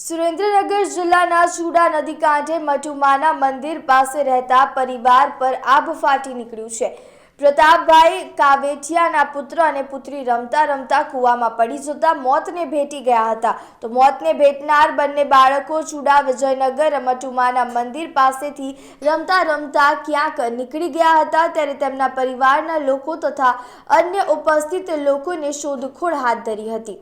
સુરેન્દ્રનગર જિલ્લાના ચૂડા નદી કાંઠે મટુમાના મંદિર પાસે રહેતા પરિવાર પર આભ ફાટી નીકળ્યું છે। પ્રતાપભાઈ કાવેઠિયાના પુત્ર અને પુત્રી રમતા રમતા કૂવામાં પડી જતા મોતને ભેટી ગયા હતા। તો મોતને ભેટનાર બંને બાળકો ચૂડા વિજયનગર મટુમાના મંદિર પાસેથી રમતા રમતા ક્યાંક નીકળી ગયા હતા, ત્યારે તેમના પરિવારના લોકો તથા અન્ય ઉપસ્થિત લોકોને શોધખોળ હાથ ધરી હતી।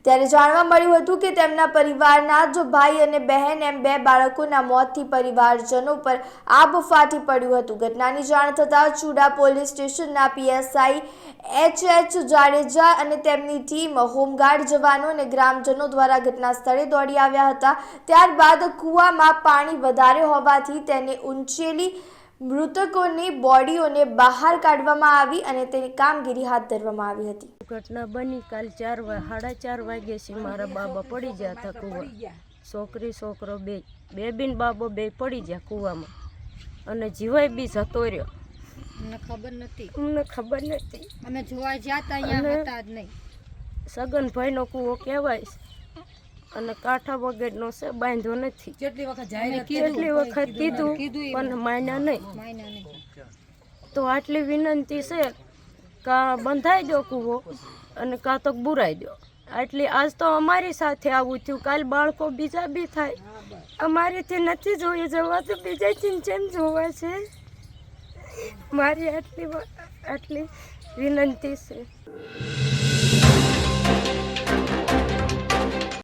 ત્યારે જાણવા મળ્યું હતું કે તેમના પરિવારના જ ભાઈ અને બહેન એમ બે બાળકોના મોતથી પરિવારજનો પર આભ ફાટી પડ્યું હતું। ઘટનાની જાણ થતાં ચૂડા પોલીસ સ્ટેશનના પીએસઆઈ એચ જાડેજા અને તેમની ટીમ હોમગાર્ડ જવાનો અને ગ્રામજનો દ્વારા ઘટના સ્થળે દોડી આવ્યા હતા। ત્યારબાદ કૂવામાં પાણી વધારે હોવાથી તેને ઊંચેલી મૃતકોની બોડીઓને બહાર કાઢવામાં આવી અને તેની કામગીરી હાથ ધરવામાં આવી હતી। ઘટના બની કાલ 4:30 વાગ્યે મારા બાબા પડી ગયા હતા કૂવા। છોકરી છોકરો બે બીન બાબો બે પડી ગયા કૂવામાં અને જીવાય બી જતો રહ્યો। અમને ખબર નથી અમે જોવા જતા અહીંયા હતા જ નહીં। સગનભાઈનો કૂવો કહેવાય અને કાંઠા વગરનો છે, બાંધ્યો નથી। કેટલી વખત કીધું પણ માન્યા નહીં। તો આટલી વિનંતી છે કાં બંધાઈ દો કૂવો અને કાં તો બુરાઈ દો। આટલી આજ તો અમારી સાથે આવું થયું, કાલ બાળકો બીજા બી થાય। અમારીથી નથી જોઈએ જવાતું, બીજાથી જેમ જોવા છે। મારી આટલી વિનંતી છે।